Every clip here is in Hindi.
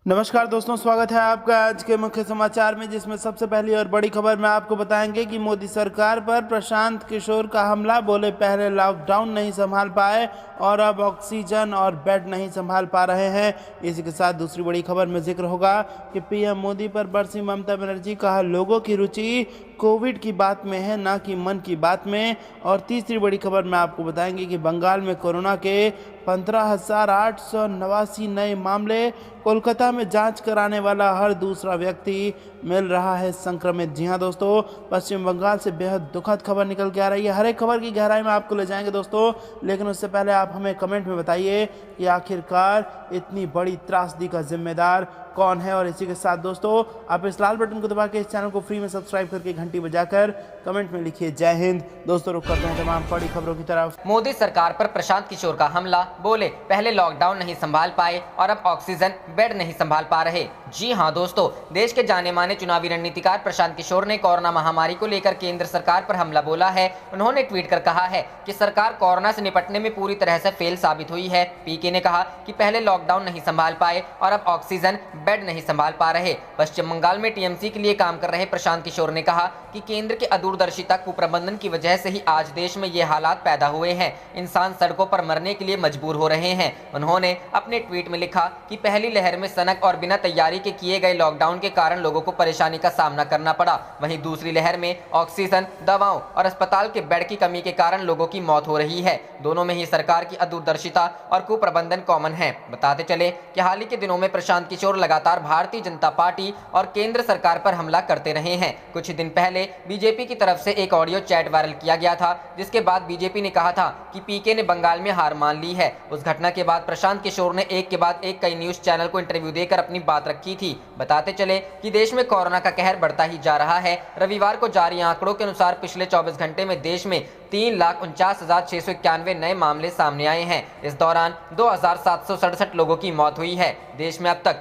नमस्कार दोस्तों, स्वागत है आपका आज के मुख्य समाचार में, जिसमें सबसे पहली और बड़ी खबर में आपको बताएंगे कि मोदी सरकार पर प्रशांत किशोर का हमला। बोले पहले लॉकडाउन नहीं संभाल पाए और अब ऑक्सीजन और बेड नहीं संभाल पा रहे हैं। इसी के साथ दूसरी बड़ी खबर में जिक्र होगा कि पीएम मोदी पर बरसी ममता बनर्जी। कहा लोगों की रुचि कोविड की बात में है, ना कि मन की बात में। और तीसरी बड़ी खबर में आपको बताएंगे कि बंगाल में कोरोना के 15,889 नए मामले। कोलकाता में जांच कराने वाला हर दूसरा व्यक्ति मिल रहा है संक्रमित। जी हां दोस्तों, पश्चिम बंगाल से बेहद दुखद खबर निकल के आ रही है। हर एक खबर की गहराई में आपको ले जाएंगे दोस्तों, लेकिन उससे पहले आप हमें कमेंट में बताइए कि आखिरकार इतनी बड़ी त्रासदी का जिम्मेदार कौन है। और इसी के साथ दोस्तों, आप इस लाल बटन को दबा के इस चैनल को फ्री में सब्सक्राइब करके घंटी बजाकर कमेंट में लिखिए जय हिंद। दोस्तों, रुक करते हैं तमाम बड़ी खबरों की तरफ। मोदी सरकार पर प्रशांत किशोर का हमला। बोले पहले लॉकडाउन नहीं संभाल पाए और अब ऑक्सीजन बेड नहीं संभाल पा रहे। जी हां दोस्तों, देश के जाने माने चुनावी रणनीतिकार प्रशांत किशोर ने कोरोना महामारी को लेकर केंद्र सरकार पर हमला बोला है। उन्होंने ट्वीट कर कहा है कि सरकार कोरोना से निपटने में पूरी तरह से फेल साबित हुई है। पीके ने कहा कि पहले लॉकडाउन नहीं संभाल पाए और अब ऑक्सीजन बेड नहीं संभाल पा रहे। पश्चिम बंगाल में टीएमसी के लिए काम कर रहे प्रशांत किशोर ने कहा कि केंद्र के अदूरदर्शिता कुप्रबंधन की वजह से ही आज देश में ये हालात पैदा हुए हैं। इंसान सड़कों पर मरने के लिए मजबूर हो रहे हैं। उन्होंने अपने ट्वीट में लिखा कि पहली लहर में सनक और बिना तैयारी के किए गए लॉकडाउन के कारण लोगों को परेशानी का सामना करना पड़ा। वहीं दूसरी लहर में ऑक्सीजन, दवाओं और अस्पताल के बेड की कमी के कारण लोगों की मौत हो रही है। दोनों में ही सरकार की अदूरदर्शिता और कुप्रबंधन कॉमन है। बताते चले कि हाल ही के दिनों में प्रशांत किशोर लगातार भारतीय जनता पार्टी और केंद्र सरकार पर हमला करते रहे हैं। कुछ दिन पहले बीजेपी की तरफ से एक ऑडियो चैट वायरल किया गया था, जिसके बाद बीजेपी ने कहा था कि पीके ने बंगाल में हार मान ली है। उस घटना के बाद प्रशांत किशोर ने एक के बाद एक कई न्यूज चैनल को इंटरव्यू देकर अपनी बात रखी थी। बताते चले कि देश में कोरोना का कहर बढ़ता ही जा रहा है। रविवार को जारी आंकड़ों के अनुसार पिछले 24 घंटे में देश में 3,49,691 नए मामले सामने आए हैं। इस दौरान 2,767 लोगों की मौत हुई है। देश में अब तक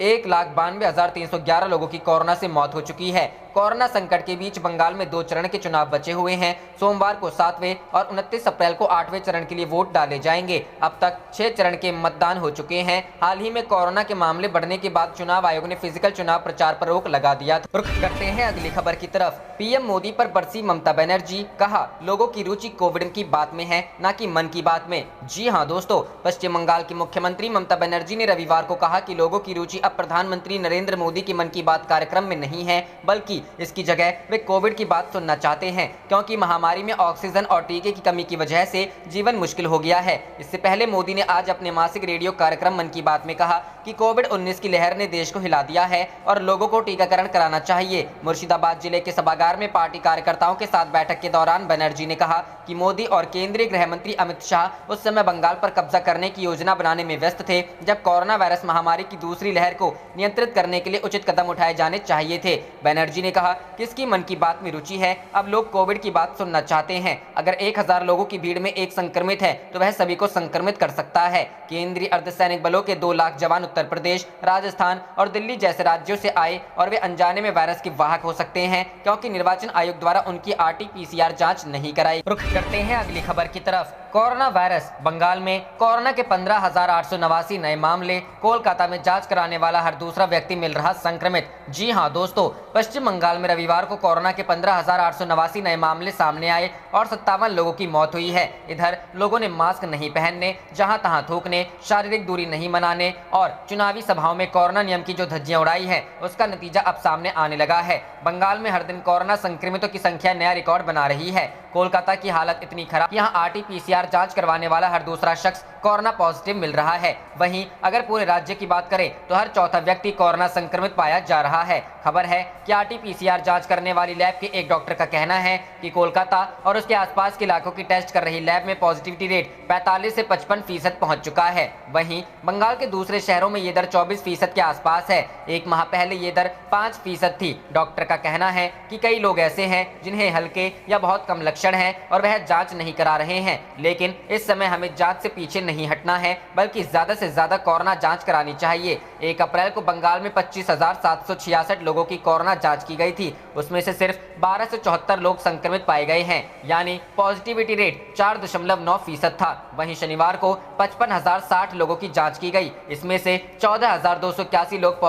1,92,311 लोगों की कोरोना से मौत हो चुकी है। कोरोना संकट के बीच बंगाल में 2 चरण के चुनाव बचे हुए हैं। सोमवार को 7वें और 29 अप्रैल को 8वें चरण के लिए वोट डाले जाएंगे। अब तक 6 चरण के मतदान हो चुके हैं। हाल ही में कोरोना के मामले बढ़ने के बाद चुनाव आयोग ने फिजिकल चुनाव प्रचार पर रोक लगा दिया था। रुख करते हैं अगली खबर की तरफ। पीएम मोदी पर बरसी ममता बनर्जी। कहा लोगों की रुचि कोविड की बात में है, ना कि मन की बात में। जी हाँ दोस्तों, पश्चिम बंगाल की मुख्यमंत्री ममता बनर्जी ने रविवार को कहा कि लोगों की रुचि अब प्रधानमंत्री नरेंद्र मोदी के मन की बात कार्यक्रम में नहीं है, बल्कि इसकी जगह वे कोविड की बात सुनना चाहते हैं, क्योंकि महामारी में ऑक्सीजन और टीके की कमी की वजह से जीवन मुश्किल हो गया है। इससे पहले मोदी ने आज अपने मासिक रेडियो कार्यक्रम मन की बात में कहा कि कोविड-19 की लहर ने देश को हिला दिया है और लोगों को टीकाकरण कराना चाहिए। मुर्शिदाबाद जिले के सभागार में पार्टी कार्यकर्ताओं के साथ बैठक के दौरान बनर्जी ने कहा कि मोदी और केंद्रीय गृह मंत्री अमित शाह उस समय बंगाल पर कब्जा करने की योजना बनाने में व्यस्त थे, जब कोरोना वायरस महामारी की दूसरी लहर को नियंत्रित करने के लिए उचित कदम उठाए जाने चाहिए थे। बनर्जी ने कहा किसकी मन की बात में रुचि है, अब लोग कोविड की बात सुनना चाहते हैं। अगर 1,000 लोगों की भीड़ में एक संक्रमित है तो वह सभी को संक्रमित कर सकता है। केंद्रीय अर्धसैनिक बलों के 2 लाख जवान उत्तर प्रदेश, राजस्थान और दिल्ली जैसे राज्यों से आए और वे अनजाने में वायरस के वाहक हो सकते हैं, क्योंकि निर्वाचन आयोग द्वारा उनकी RT-PCR जांच नहीं कराई। रुख करते हैं अगली खबर की तरफ। Corona virus. बंगाल में कोरोना के 15,889 नए मामले। कोलकाता में जांच कराने वाला हर दूसरा व्यक्ति मिल रहा संक्रमित। जी हां दोस्तों, पश्चिम बंगाल में रविवार को कोरोना के 15,889 नए मामले सामने आए और 57 लोगों की मौत हुई है। इधर लोगों ने मास्क नहीं पहनने, जहां तहां थूकने, शारीरिक दूरी नहीं मनाने और चुनावी सभाओं में कोरोना नियम की जो धज्जियां उड़ाई है, उसका नतीजा अब सामने आने लगा है। बंगाल में हर दिन कोरोना संक्रमितों की संख्या नया रिकॉर्ड बना रही है। कोलकाता की हालत इतनी खराब कि यहाँ RT-PCR जांच करवाने वाला हर दूसरा शख्स कोरोना पॉजिटिव मिल रहा है। वहीं अगर पूरे राज्य की बात करें तो हर चौथा व्यक्ति कोरोना संक्रमित पाया जा रहा है। खबर है कि RT-PCR जांच करने वाली लैब के एक डॉक्टर का कहना है कि कोलकाता और उसके आसपास के इलाकों की टेस्ट कर रही लैब में पॉजिटिविटी रेट 45 से 55% पहुंच चुका है। वहीं बंगाल के दूसरे शहरों में ये दर 24% के आसपास है। एक माह पहले ये दर 5% थी। डॉक्टर का कहना है कि कई लोग ऐसे हैं जिन्हें हल्के या बहुत कम लक्षण हैं और वह जांच नहीं करा रहे हैं, लेकिन इस समय हमें जांच से पीछे नहीं हटना है, बल्कि ज्यादा से ज्यादा कोरोना जांच करानी चाहिए। 1 अप्रैल को बंगाल में 25,766 लोगों की कोरोना जांच की गई थी। उसमें से सिर्फ 1274 लोग संक्रमित पाए गए हैं, यानी पॉजिटिविटी रेट 4.9% था। वहीं शनिवार को 55,060 लोगों की जांच की गई। इसमें से 14,281 लोग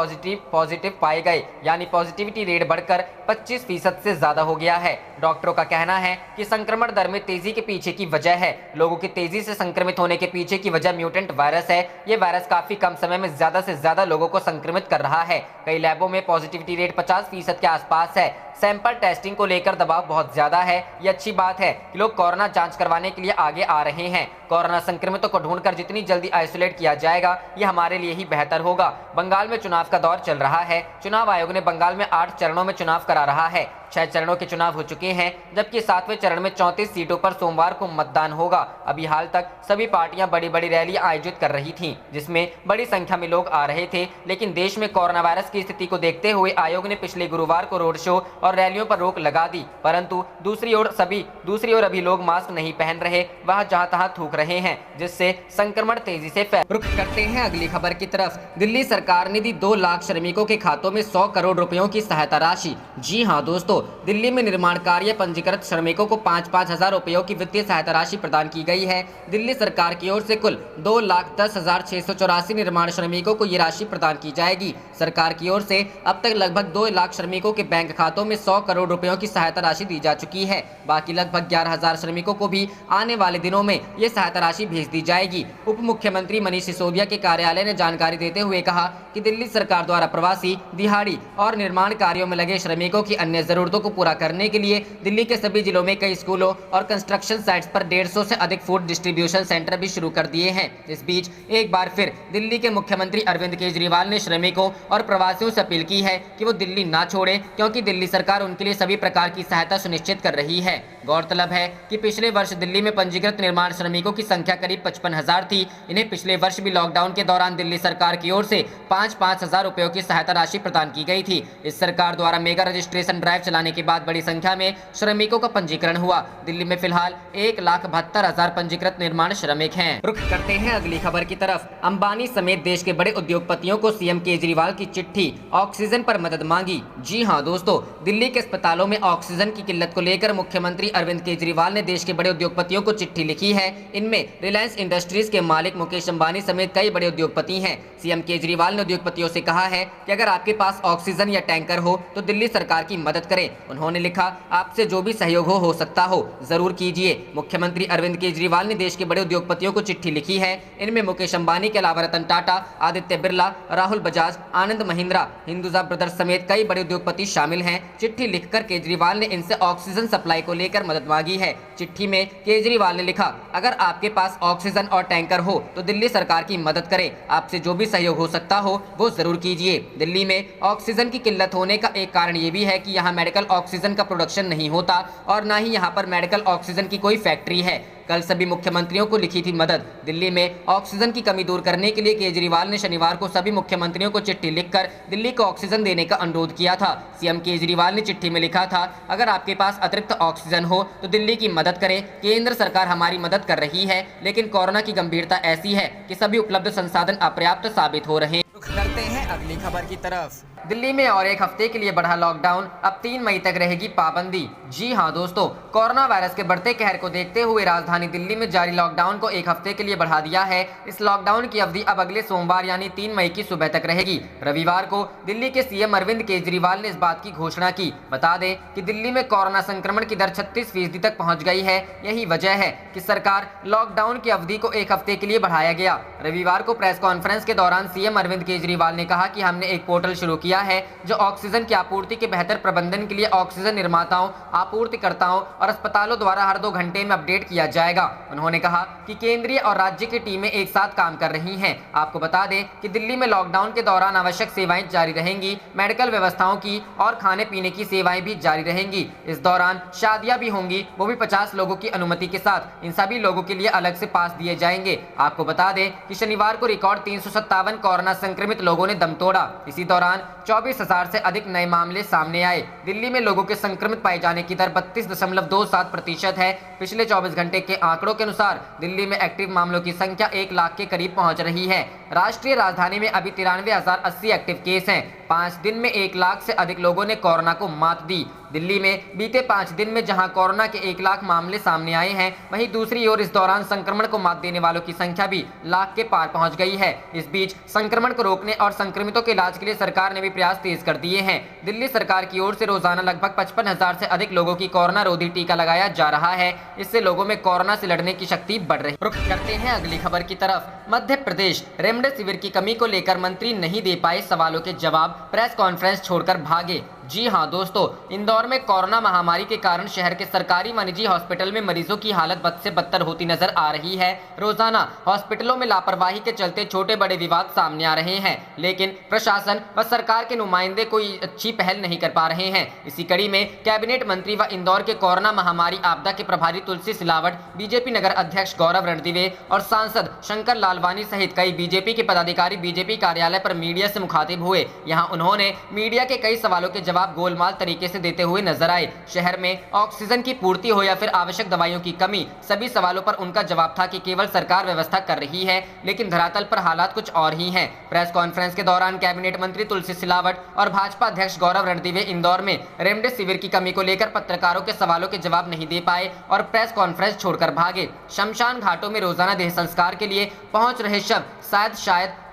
पॉजिटिव पाए गए, यानी पॉजिटिविटी रेट बढ़कर 25% से ज्यादा हो गया है। डॉक्टरों का कहना है कि संक्रमण दर में तेजी के पीछे की वजह है, लोगों की तेजी से संक्रमित होने के पीछे की वजह म्यूटेंट वायरस है। ये वायरस काफी कम समय में ज्यादा से ज्यादा लोगों को संक्रमित कर रहा है। कई लैबों में पॉजिटिविटी रेट 50% के आसपास है। सैंपल टेस्टिंग को लेकर दबाव बहुत ज्यादा है। ये अच्छी बात है कि लोग कोरोना जांच करवाने के लिए आगे आ रहे हैं। कोरोना संक्रमितों को ढूंढकर जितनी जल्दी आइसोलेट किया जाएगा, ये हमारे लिए ही बेहतर होगा। बंगाल में चुनाव का दौर चल रहा है। चुनाव आयोग ने बंगाल में 8 चरणों में चुनाव करा रहा है। 6 चरणों के चुनाव हो चुके हैं, जबकि 7वें चरण में 34 सीटों पर सोमवार को मतदान होगा। अभी हाल तक सभी पार्टियां बड़ी बड़ी रैलियां आयोजित कर रही थीं, जिसमें बड़ी संख्या में लोग आ रहे थे। लेकिन देश में कोरोना वायरस की स्थिति को देखते हुए आयोग ने पिछले गुरुवार को रोड शो और रैलियों पर रोक लगा दी। परंतु दूसरी ओर अभी लोग मास्क नहीं पहन रहे, वह जहां तहां थूक रहे हैं, जिससे संक्रमण तेजी से फैल। रुख करते हैं अगली खबर की तरफ। दिल्ली सरकार ने दी 2 लाख श्रमिकों के खातों में 100 करोड़ रुपयों की सहायता राशि। जी हां दोस्तों, दिल्ली में निर्माण कार्य पंजीकृत श्रमिकों को 5-5 हजार रुपयों की वित्तीय सहायता राशि प्रदान की गई है। दिल्ली सरकार की ओर से कुल 2,10,684 निर्माण श्रमिकों को ये राशि प्रदान की जाएगी। सरकार की ओर से अब तक लगभग 2 लाख श्रमिकों के बैंक खातों में 100 करोड़ रुपयों की सहायता राशि दी जा चुकी है। बाकी लगभग 11,000 श्रमिकों को भी आने वाले दिनों में ये सहायता राशि भेज दी जाएगी। उप मुख्यमंत्री मनीष सिसोदिया के कार्यालय ने जानकारी देते हुए कहा कि दिल्ली सरकार द्वारा प्रवासी, दिहाड़ी और निर्माण कार्यों में लगे श्रमिकों की अन्य जरूरतों को पूरा करने के लिए दिल्ली के सभी जिलों में कई स्कूलों और कंस्ट्रक्शन साइट्स पर 150 से अधिक फूड डिस्ट्रीब्यूशन सेंटर भी शुरू कर दिए हैं। इस बीच एक बार फिर दिल्ली के मुख्यमंत्री अरविंद केजरीवाल ने श्रमिकों और प्रवासियों से अपील की है कि वो दिल्ली ना छोड़ें, क्योंकि दिल्ली सरकार उनके लिए सभी प्रकार की सहायता सुनिश्चित कर रही है। गौरतलब है कि पिछले वर्ष दिल्ली में पंजीकृत निर्माण श्रमिकों की संख्या करीब 55,000 थी। इन्हें पिछले वर्ष भी लॉकडाउन के दौरान दिल्ली सरकार की ओर से 5-5 हजार रुपयों की सहायता राशि प्रदान की गई थी। इस सरकार द्वारा मेगा रजिस्ट्रेशन ड्राइव चलाने के बाद बड़ी संख्या में श्रमिकों का पंजीकरण हुआ। दिल्ली में फिलहाल 1,72,000 पंजीकृत निर्माण श्रमिक हैं। रुख करते हैं अगली खबर की तरफ। अंबानी समेत देश के बड़े उद्योगपतियों को सीएम केजरीवाल की चिट्ठी, ऑक्सीजन पर मदद मांगी। जी हां दोस्तों, दिल्ली के अस्पतालों में ऑक्सीजन की किल्लत को लेकर मुख्यमंत्री अरविंद केजरीवाल ने देश के बड़े उद्योगपतियों को चिट्ठी लिखी है। इनमें रिलायंस इंडस्ट्रीज के मालिक मुकेश अंबानी समेत कई बड़े उद्योगपति हैं। सीएम केजरीवाल ने उद्योगपतियों से कहा है कि अगर आपके पास ऑक्सीजन या टैंकर हो तो दिल्ली सरकार की मदद करें। उन्होंने लिखा, आपसे जो भी सहयोग हो सकता हो जरूर कीजिए। मुख्यमंत्री अरविंद केजरीवाल ने देश के बड़े उद्योगपतियों को चिट्ठी लिखी है। इनमें मुकेश अंबानी के अलावा रतन टाटा, आदित्य बिरला, राहुल बजाज, आनंद महिंद्रा, हिंदुजा ब्रदर्स समेत कई बड़े उद्योगपति शामिल हैं। चिट्ठी लिखकर केजरीवाल ने इनसे ऑक्सीजन सप्लाई को लेकर मदद मांगी है। चिट्ठी में केजरीवाल ने लिखा, अगर आपके पास ऑक्सीजन और टैंकर हो तो दिल्ली सरकार की मदद करें। आपसे जो भी सहयोग हो सकता हो वो जरूर कीजिए। दिल्ली में ऑक्सीजन की किल्लत होने का एक कारण ये भी है कि यहाँ मेडिकल ऑक्सीजन का प्रोडक्शन नहीं होता और ना ही यहाँ पर मेडिकल ऑक्सीजन की कोई फैक्ट्री है। कल सभी मुख्यमंत्रियों को लिखी थी मदद। दिल्ली में ऑक्सीजन की कमी दूर करने के लिए केजरीवाल ने शनिवार को सभी मुख्यमंत्रियों को चिट्ठी लिखकर दिल्ली को ऑक्सीजन देने का अनुरोध किया था। सीएम केजरीवाल ने चिट्ठी में लिखा था, अगर आपके पास अतिरिक्त ऑक्सीजन हो तो दिल्ली की मदद करें। केंद्र सरकार हमारी मदद कर रही है, लेकिन कोरोना की गंभीरता ऐसी है कि सभी उपलब्ध संसाधन अपर्याप्त साबित हो रहे हैं। करते हैं अगली खबर की तरफ। दिल्ली में और एक हफ्ते के लिए बढ़ा लॉकडाउन, अब 3 मई तक रहेगी पाबंदी। जी हां दोस्तों, कोरोना वायरस के बढ़ते कहर को देखते हुए राजधानी दिल्ली में जारी लॉकडाउन को एक हफ्ते के लिए बढ़ा दिया है। इस लॉकडाउन की अवधि अब अगले सोमवार यानी 3 मई की सुबह तक रहेगी। रविवार को दिल्ली के सीएम अरविंद केजरीवाल ने इस बात की घोषणा की। बता दें कि दिल्ली में कोरोना संक्रमण की दर 36% तक पहुंच गई है। यही वजह है कि सरकार लॉकडाउन की अवधि को एक हफ्ते के लिए बढ़ाया गया। रविवार को प्रेस कॉन्फ्रेंस के दौरान सीएम अरविंद केजरीवाल ने कहा कि हमने एक पोर्टल शुरू किया है जो ऑक्सीजन की आपूर्ति के बेहतर प्रबंधन के लिए ऑक्सीजन निर्माताओं, आपूर्तिकर्ताओं और अस्पतालों द्वारा हर 2 घंटे में अपडेट किया जाएगा। उन्होंने कहा कि केंद्रीय और राज्य की टीमें एक साथ काम कर रही हैं। आपको बता दें कि दिल्ली में लॉकडाउन के दौरान आवश्यक सेवाएं जारी रहेंगी, मेडिकल व्यवस्थाओं की और खाने पीने की सेवाएं भी जारी रहेंगी। इस दौरान शादियां भी होंगी, वो भी 50 लोगों की अनुमति के साथ। इन सभी लोगों के लिए अलग से पास दिए जाएंगे। आपको बता दें कि शनिवार को रिकॉर्ड 357 कोरोना संक्रमित लोगों ने दम तोड़ा। इसी दौरान 24,000 से अधिक नए मामले सामने आए। दिल्ली में लोगों के संक्रमित पाए जाने की दर 32.27% है। पिछले 24 घंटे के आंकड़ों के अनुसार दिल्ली में एक्टिव मामलों की संख्या 1 लाख के करीब पहुंच रही है। राष्ट्रीय राजधानी में अभी 93,080 एक्टिव केस हैं। 5 दिन में 1 लाख से अधिक लोगों ने कोरोना को मात दी। दिल्ली में बीते 5 दिन में जहां कोरोना के 1 लाख मामले सामने आए हैं, वहीं दूसरी ओर इस दौरान संक्रमण को मात देने वालों की संख्या भी लाख के पार पहुंच गई है। इस बीच संक्रमण को रोकने और संक्रमितों के इलाज के लिए सरकार ने भी प्रयास तेज कर दिए हैं। दिल्ली सरकार की ओर से रोजाना लगभग 55,000 से अधिक लोगों की कोरोना रोधी टीका लगाया जा रहा है। इससे लोगों में कोरोना से लड़ने की शक्ति बढ़ रही है। रुख करते हैं अगली खबर की तरफ। मध्य प्रदेश रेमडेसिविर की कमी को लेकर मंत्री नहीं दे पाए सवालों के जवाब, प्रेस कॉन्फ्रेंस छोड़कर भागे। जी हां दोस्तों, इंदौर में कोरोना महामारी के कारण शहर के सरकारी व निजी हॉस्पिटल में मरीजों की हालत बद से बदतर होती नजर आ रही है। रोजाना हॉस्पिटलों में लापरवाही के चलते छोटे बड़े विवाद सामने आ रहे हैं, लेकिन प्रशासन व सरकार के नुमाइंदे कोई अच्छी पहल नहीं कर पा रहे हैं। इसी कड़ी में कैबिनेट मंत्री व इंदौर के कोरोना महामारी आपदा के प्रभारी तुलसी सिलावट, बीजेपी नगर अध्यक्ष गौरव रणदिवे और सांसद शंकर लालवानी सहित कई बीजेपी के पदाधिकारी बीजेपी कार्यालय पर मीडिया से मुखातिब हुए। यहाँ उन्होंने मीडिया के कई सवालों के जवाब गोलमाल तरीके से देते हुए नजर आए। शहर में ऑक्सीजन की पूर्ति हो या फिर आवश्यक दवाइयों की कमी, सभी सवालों पर उनका जवाब था कि केवल सरकार व्यवस्था कर रही है, लेकिन धरातल पर हालात कुछ और ही हैं। प्रेस कॉन्फ्रेंस के दौरान कैबिनेट मंत्री तुलसी सिलावट और भाजपा अध्यक्ष गौरव रणदिवे इंदौर में रेमडेसिविर की कमी को लेकर पत्रकारों के सवालों के जवाब नहीं दे पाए और प्रेस कॉन्फ्रेंस छोड़कर भागे। शमशान घाटों में रोजाना देह संस्कार के लिए पहुंच रहे शव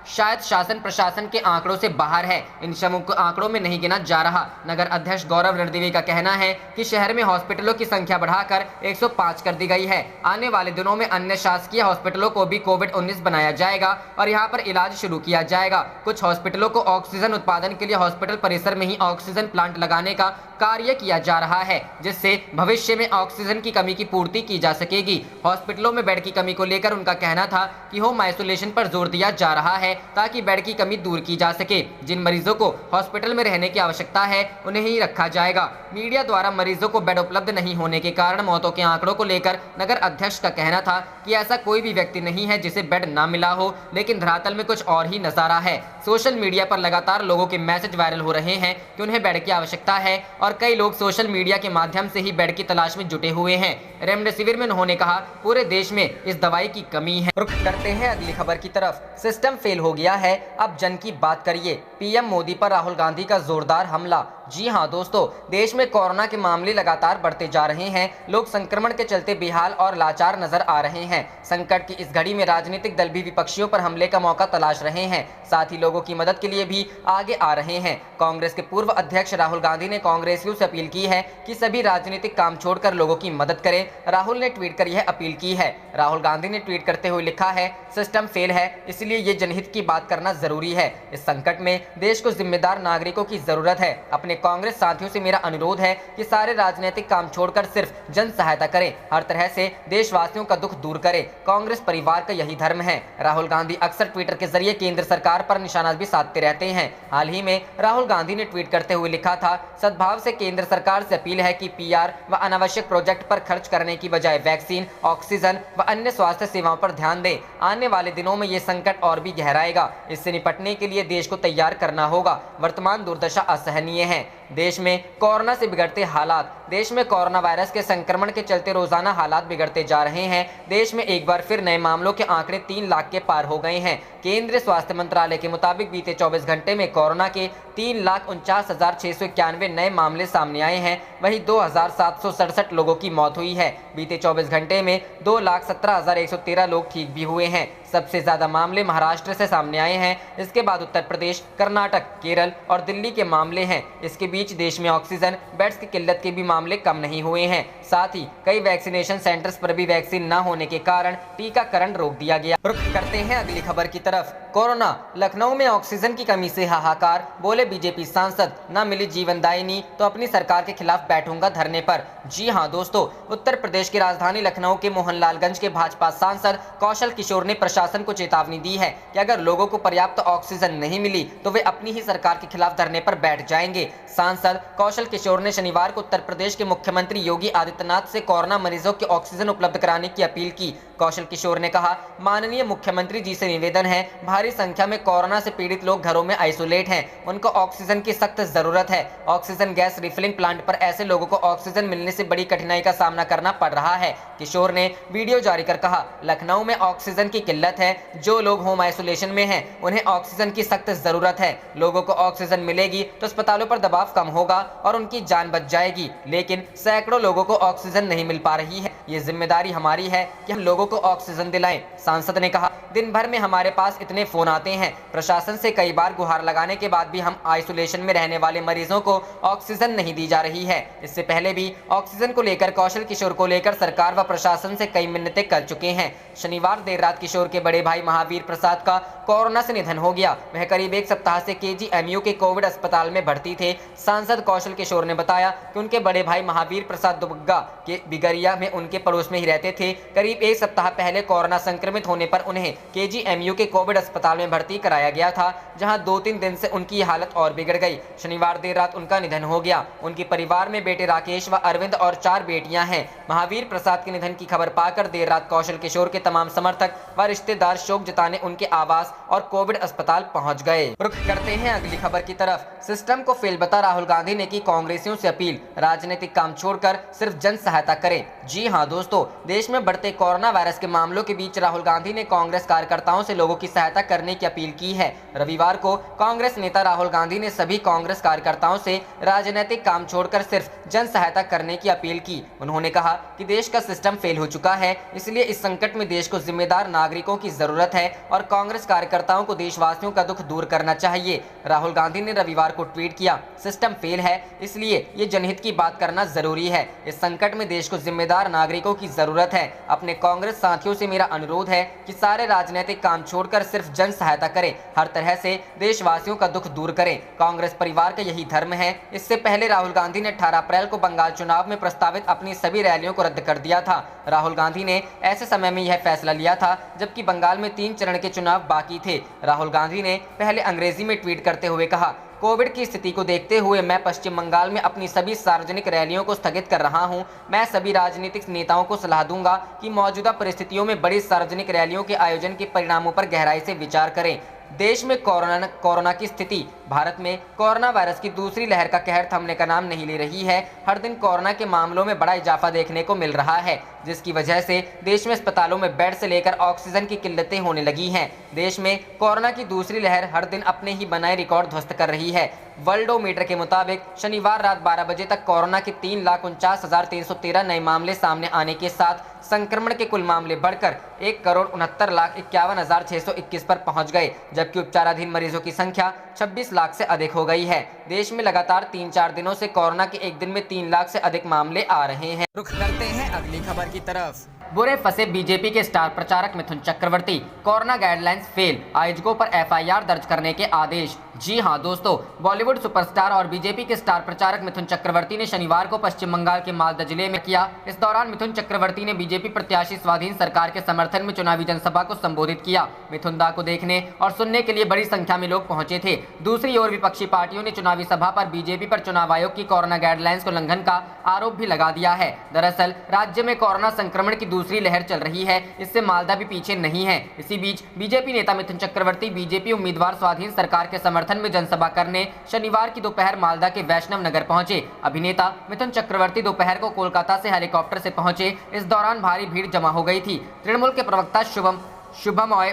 शायद शासन प्रशासन के आंकड़ों से बाहर है। इन शवों को आंकड़ों में नहीं गिना जा रहा। नगर अध्यक्ष गौरव रणदिवे का कहना है कि शहर में हॉस्पिटलों की संख्या बढ़ाकर 105 कर दी गई है। आने वाले दिनों में अन्य शासकीय हॉस्पिटलों को भी कोविड-19 बनाया जाएगा और यहां पर इलाज शुरू किया जाएगा। कुछ हॉस्पिटलों को ऑक्सीजन उत्पादन के लिए हॉस्पिटल परिसर में ही ऑक्सीजन प्लांट लगाने का कार्य किया जा रहा है, जिससे भविष्य में ऑक्सीजन की कमी की पूर्ति की जा सकेगी। हॉस्पिटलों में बेड की कमी को लेकर उनका कहना था कि होम आइसोलेशन पर जोर दिया जा रहा है ताकि बेड की कमी दूर की जा सके। जिन मरीजों को हॉस्पिटल में रहने की आवश्यकता है उन्हें ही रखा जाएगा। मीडिया द्वारा मरीजों को बेड उपलब्ध नहीं होने के कारण मौतों के आंकड़ों को लेकर नगर अध्यक्ष का कहना था कि ऐसा कोई भी व्यक्ति नहीं है जिसे बेड ना मिला हो, लेकिन धरातल में कुछ और ही नजारा है। सोशल मीडिया पर लगातार लोगों के मैसेज वायरल हो रहे हैं कि उन्हें बेड की आवश्यकता है और कई लोग सोशल मीडिया के माध्यम से ही बेड की तलाश में जुटे हुए हैं। रेमडेसिविर में उन्होंने कहा पूरे देश में इस दवाई की कमी है। रुख करते हैं अगली खबर की तरफ। सिस्टम फेल हो गया है, अब जन की बात करिए। पीएम मोदी पर राहुल गांधी का जोरदार हमला। जी हां दोस्तों, देश में कोरोना के मामले लगातार बढ़ते जा रहे हैं। लोग संक्रमण के चलते बेहाल और लाचार नजर आ रहे हैं। संकट की इस घड़ी में राजनीतिक दल भी विपक्षियों पर हमले का मौका तलाश रहे हैं, साथ ही लोगों की मदद के लिए भी आगे आ रहे हैं। कांग्रेस के पूर्व अध्यक्ष राहुल गांधी ने कांग्रेसियों से अपील की है कि सभी राजनीतिक काम छोड़कर लोगों की मदद करें। राहुल ने ट्वीट कर यह अपील की है। राहुल गांधी ने ट्वीट करते हुए लिखा है, सिस्टम फेल है, इसलिए ये जनहित की बात करना जरूरी है। इस संकट में देश को जिम्मेदार नागरिकों की जरूरत है। अपने कांग्रेस साथियों से मेरा अनुरोध है कि सारे राजनीतिक काम छोड़कर सिर्फ जन सहायता करें, हर तरह से देशवासियों का दुख दूर करें। कांग्रेस परिवार का यही धर्म है। राहुल गांधी अक्सर ट्विटर के जरिए केंद्र सरकार पर निशाना भी साधते रहते हैं। हाल ही में राहुल गांधी ने ट्वीट करते हुए लिखा था, सद्भाव से केंद्र सरकार से अपील है कि पीआर व अनावश्यक प्रोजेक्ट पर खर्च करने की बजाय वैक्सीन, ऑक्सीजन व अन्य स्वास्थ्य सेवाओं पर ध्यान दें। आने वाले दिनों में ये संकट और भी गहराएगा। इससे निपटने के लिए देश को तैयार करना होगा। वर्तमान दुर्दशा असहनीय है। देश में कोरोना से बिगड़ते हालात। देश में कोरोना वायरस के संक्रमण के चलते रोजाना हालात बिगड़ते जा रहे हैं। देश में एक बार फिर नए मामलों के आंकड़े 3 लाख के पार हो गए हैं। केंद्रीय स्वास्थ्य मंत्रालय के मुताबिक बीते 24 घंटे में कोरोना के 3,49,691 नए मामले सामने आए हैं। वहीं 2,767 लोगों की मौत हुई है। बीते 24 घंटे में 2,17,113 लोग ठीक भी हुए हैं। सबसे ज्यादा मामले महाराष्ट्र से सामने आए हैं। इसके बाद उत्तर प्रदेश, कर्नाटक, केरल और दिल्ली के मामले हैं। इसके बीच देश में ऑक्सीजन बेड्स की किल्लत के भी मामले कम नहीं हुए हैं। साथ ही कई वैक्सीनेशन सेंटर्स पर भी वैक्सीन न होने के कारण टीकाकरण रोक दिया गया। रुख करते हैं अगली खबर की तरफ। कोरोना, लखनऊ में ऑक्सीजन की कमी से हाहाकार। बोले बीजेपी सांसद, न मिली जीवनदायिनी तो अपनी सरकार के खिलाफ बैठूंगा धरने पर। जी हां दोस्तों, उत्तर प्रदेश की राजधानी लखनऊ के मोहनलालगंज के भाजपा सांसद कौशल किशोर ने प्रशासन को चेतावनी दी है कि अगर लोगों को पर्याप्त ऑक्सीजन नहीं मिली तो वे अपनी ही सरकार के खिलाफ धरने पर बैठ जाएंगे। सांसद कौशल किशोर ने शनिवार को उत्तर प्रदेश के मुख्यमंत्री योगी आदित्यनाथ से कोरोना मरीजों को ऑक्सीजन उपलब्ध कराने की अपील की। कौशल किशोर ने कहा, माननीय मुख्यमंत्री जी से निवेदन है, भारी भारी संख्या में कोरोना से पीड़ित लोग घरों में आइसोलेट हैं। उनको ऑक्सीजन की सख्त जरूरत है। ऑक्सीजन गैस रिफिलिंग प्लांट पर ऐसे लोगों को ऑक्सीजन मिलने से बड़ी कठिनाई का सामना करना पड़ रहा है। किशोर ने वीडियो जारी कर कहा, लखनऊ में ऑक्सीजन की किल्लत है। जो लोग होम आइसोलेशन में हैं, उन्हें ऑक्सीजन की सख्त जरूरत है। लोगों को ऑक्सीजन मिलेगी तो अस्पतालों पर दबाव कम होगा और उनकी जान बच जाएगी, लेकिन सैकड़ों लोगों को ऑक्सीजन नहीं मिल पा रही है। ये जिम्मेदारी हमारी है कि हम लोगों को ऑक्सीजन दिलाएं। सांसद ने कहा, दिन भर में हमारे पास इतने फोन आते हैं। प्रशासन से कई बार गुहार लगाने के बाद भी हम आइसोलेशन में रहने वाले मरीजों को ऑक्सीजन नहीं दी जा रही है। इससे पहले भी ऑक्सीजन को लेकर कौशल किशोर को लेकर सरकार व प्रशासन से कई मिन्नतें कर चुके हैं। शनिवार देर रात किशोर के बड़े भाई महावीर प्रसाद का कोरोना से निधन हो गया। वह करीब एक सप्ताह से KGMU के कोविड अस्पताल में भर्ती थे। सांसद कौशल किशोर ने बताया कि उनके बड़े भाई महावीर प्रसाद दुबग्गा के बिगरिया में उनके पड़ोस में ही रहते थे। करीब एक सप्ताह पहले कोरोना संक्रमित होने पर उन्हें KGMU के कोविड अस्पताल में भर्ती कराया गया था, जहां 2-3 दिन से उनकी हालत और बिगड़ गई। शनिवार देर रात उनका निधन हो गया। उनके परिवार में बेटे राकेश व अरविंद और 4 बेटियां हैं। महावीर प्रसाद के निधन की खबर पाकर देर रात कौशल किशोर के तमाम समर्थक व रिश्तेदार शोक जताने उनके आवास और कोविड अस्पताल पहुंच गए। रुख करते हैं अगली खबर की तरफ। सिस्टम को फेल बता राहुल गांधी ने की कांग्रेसियों से अपील, राजनीतिक काम छोड़कर सिर्फ जन सहायता करें। जी हां दोस्तों, देश में बढ़ते कोरोना वायरस के मामलों के बीच राहुल गांधी ने कांग्रेस कार्यकर्ताओं से लोगों की सहायता करने की अपील की है। रविवार को कांग्रेस नेता राहुल गांधी ने सभी कांग्रेस कार्यकर्ताओं से राजनीतिक काम छोड़कर सिर्फ जन सहायता करने की अपील की। उन्होंने कहा कि देश का सिस्टम फेल हो चुका है, इसलिए इस संकट में देश को जिम्मेदार नागरिकों की जरूरत है और कांग्रेस कार्यकर्ताओं को देशवासियों का दुख दूर करना चाहिए। राहुल गांधी ने रविवार को ट्वीट किया, सिस्टम फेल है, इसलिए ये जनहित की बात करना जरूरी है। इस संकट में देश को जिम्मेदार नागरिकों की जरूरत है। अपने कांग्रेस साथियों से मेरा अनुरोध है कि सारे राजनीतिक काम छोड़कर सिर्फ जन सहायता करें, हर तरह से देशवासियों का दुख दूर करें। कांग्रेस परिवार का यही धर्म है। इससे पहले राहुल गांधी ने 18 अप्रैल को बंगाल चुनाव में प्रस्तावित अपनी सभी रैलियों को रद्द कर दिया था। राहुल गांधी ने ऐसे समय में यह फैसला लिया था जबकि बंगाल में 3 चरण के चुनाव बाकी थे। राहुल गांधी ने पहले अंग्रेजी में ट्वीट करते हुए कहा, कोविड की स्थिति को देखते हुए मैं पश्चिम बंगाल में अपनी सभी सार्वजनिक रैलियों को स्थगित कर रहा हूं। मैं सभी राजनीतिक नेताओं को सलाह दूंगा कि मौजूदा परिस्थितियों में बड़ी सार्वजनिक रैलियों के आयोजन के परिणामों पर गहराई से विचार करें। देश में कोरोना की स्थिति, भारत में कोरोना वायरस की दूसरी लहर का कहर थमने का नाम नहीं ले रही है। हर दिन कोरोना के मामलों में बड़ा इजाफा देखने को मिल रहा है, जिसकी वजह से देश में अस्पतालों में बेड से लेकर ऑक्सीजन की किल्लतें होने लगी हैं। देश में कोरोना की दूसरी लहर हर दिन अपने ही बनाए रिकॉर्ड ध्वस्त कर रही है। वर्ल्डोमीटर के मुताबिक शनिवार रात 12 बजे तक कोरोना के 3,49,313 नए मामले सामने आने के साथ संक्रमण के कुल मामले बढ़कर 1,69,51,621 पर पहुंच गए, जबकि उपचाराधीन मरीजों की संख्या 26 लाख से अधिक हो गई है। देश में लगातार 3-4 दिनों से कोरोना के एक दिन में 3 लाख से अधिक मामले आ रहे हैं। रुख करते हैं अगली खबर की तरफ। बुरे फंसे बीजेपी के स्टार प्रचारक Mithun Chakraborty, corona guidelines fail, आयोजकों पर FIR दर्ज करने के आदेश। जी हां दोस्तों, बॉलीवुड सुपरस्टार और बीजेपी के स्टार प्रचारक मिथुन चक्रवर्ती ने शनिवार को पश्चिम बंगाल के मालदा जिले में किया। इस दौरान मिथुन चक्रवर्ती ने बीजेपी प्रत्याशी स्वाधीन सरकार के समर्थन में चुनावी जनसभा को संबोधित किया। मिथुन दा को देखने और सुनने के लिए बड़ी संख्या में लोग पहुंचे थे। दूसरी ओर विपक्षी पार्टियों ने चुनावी सभा पर बीजेपी पर चुनाव आयोग की कोरोना गाइडलाइंस के उल्लंघन का आरोप भी लगा दिया है। दरअसल राज्य में कोरोना संक्रमण की दूसरी लहर चल रही है, इससे मालदा भी पीछे नहीं है। इसी बीच बीजेपी नेता मिथुन चक्रवर्ती बीजेपी उम्मीदवार स्वाधीन सरकार के समर्थन में जनसभा करने शनिवार की दोपहर मालदा के वैष्णव नगर पहुंचे। अभिनेता मिथुन चक्रवर्ती दोपहर को कोलकाता से हेलीकॉप्टर से पहुंचे। इस दौरान भारी भीड़ जमा हो गई थी। तृणमूल के प्रवक्ता शुभम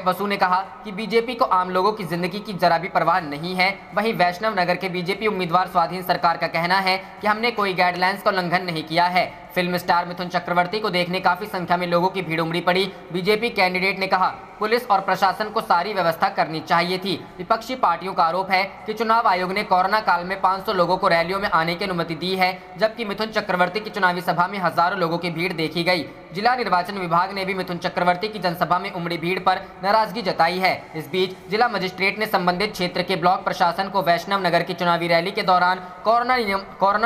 बसु ने कहा कि बीजेपी को आम लोगों की जिंदगी की जरा भी परवाह नहीं है। वहीं वैष्णव नगर के बीजेपी उम्मीदवार स्वाधीन सरकार का कहना है कि हमने कोई गाइडलाइंस का उल्लंघन नहीं किया है। फिल्म स्टार मिथुन चक्रवर्ती को देखने काफी संख्या में लोगों की भीड़ उमड़ी पड़ी। बीजेपी कैंडिडेट ने कहा, पुलिस और प्रशासन को सारी व्यवस्था करनी चाहिए थी। विपक्षी पार्टियों का आरोप है कि चुनाव आयोग ने कोरोना काल में 500 लोगों को रैलियों में आने की अनुमति दी है, जबकि मिथुन चक्रवर्ती की चुनावी सभा में हजारों लोगों की भीड़ देखी गई। जिला निर्वाचन विभाग ने भी मिथुन चक्रवर्ती की जनसभा में उमड़ी भीड़ पर नाराजगी जताई है। इस बीच जिला मजिस्ट्रेट ने संबंधित क्षेत्र के ब्लॉक प्रशासन को वैष्णव नगर की चुनावी रैली के दौरान कोरोना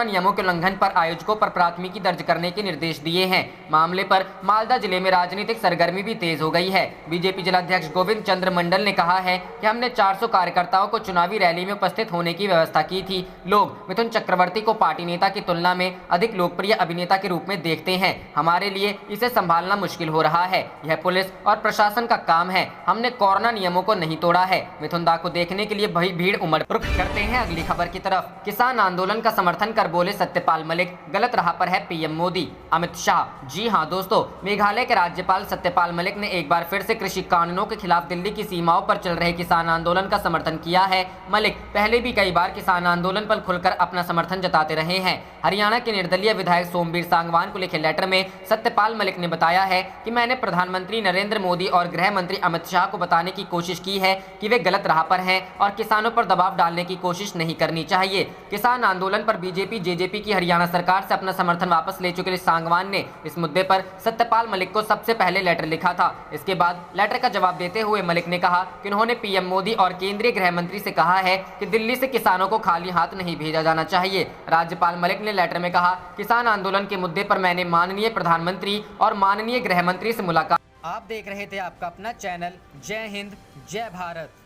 नियमों के उल्लंघन पर आयोजकों पर प्राथमिकी दर्ज करने के निर्देश दिए हैं। मामले पर मालदा जिले में राजनीतिक सरगर्मी भी तेज हो गई है। बीजेपी जिलाध्यक्ष गोविंद चंद्र मंडल ने कहा है कि हमने 400 कार्यकर्ताओं को चुनावी रैली में उपस्थित होने की व्यवस्था की थी। लोग मिथुन चक्रवर्ती को पार्टी नेता की तुलना में अधिक लोकप्रिय अभिनेता के रूप में देखते हैं। हमारे लिए इसे संभालना मुश्किल हो रहा है। यह पुलिस और प्रशासन का काम है। हमने कोरोना नियमों को नहीं तोड़ा है। मिथुन दा को देखने के लिए भीड़ उमड़। रुख करते हैं अगली खबर की तरफ। किसान आंदोलन का समर्थन कर बोले सत्यपाल मलिक, गलत राह पर है पीएम मोदी। अमित शाह। जी हां दोस्तों, मेघालय के राज्यपाल सत्यपाल मलिक ने एक बार फिर से कृषि कानूनों के खिलाफ दिल्ली की सीमाओं पर चल रहे किसान आंदोलन का समर्थन किया है। मलिक पहले भी कई बार किसान आंदोलन पर खुलकर अपना समर्थन जताते रहे हैं। हरियाणा के निर्दलीय विधायक सोमवीर सांगवान को लिखे लेटर में सत्यपाल मलिक ने बताया है कि मैंने प्रधानमंत्री नरेंद्र मोदी और गृह मंत्री अमित शाह को बताने की कोशिश की है कि वे गलत राह पर हैं और किसानों पर दबाव डालने की कोशिश नहीं करनी चाहिए। किसान आंदोलन पर बीजेपी जेजेपी की हरियाणा सरकार से अपना समर्थन वापस ले चुके सांगवान ने इस मुद्दे पर सत्यपाल मलिक को सबसे पहले लेटर लिखा था। इसके बाद लेटर का जवाब देते हुए मलिक ने कहा कि उन्होंने पीएम मोदी और केंद्रीय गृह मंत्री से कहा है कि दिल्ली से किसानों को खाली हाथ नहीं भेजा जाना चाहिए। राज्यपाल मलिक ने लेटर में कहा, किसान आंदोलन के मुद्दे पर मैंने माननीय प्रधानमंत्री और माननीय गृह मंत्री से मुलाकात। आप देख रहे थे आपका अपना चैनल जय हिंद जय भारत।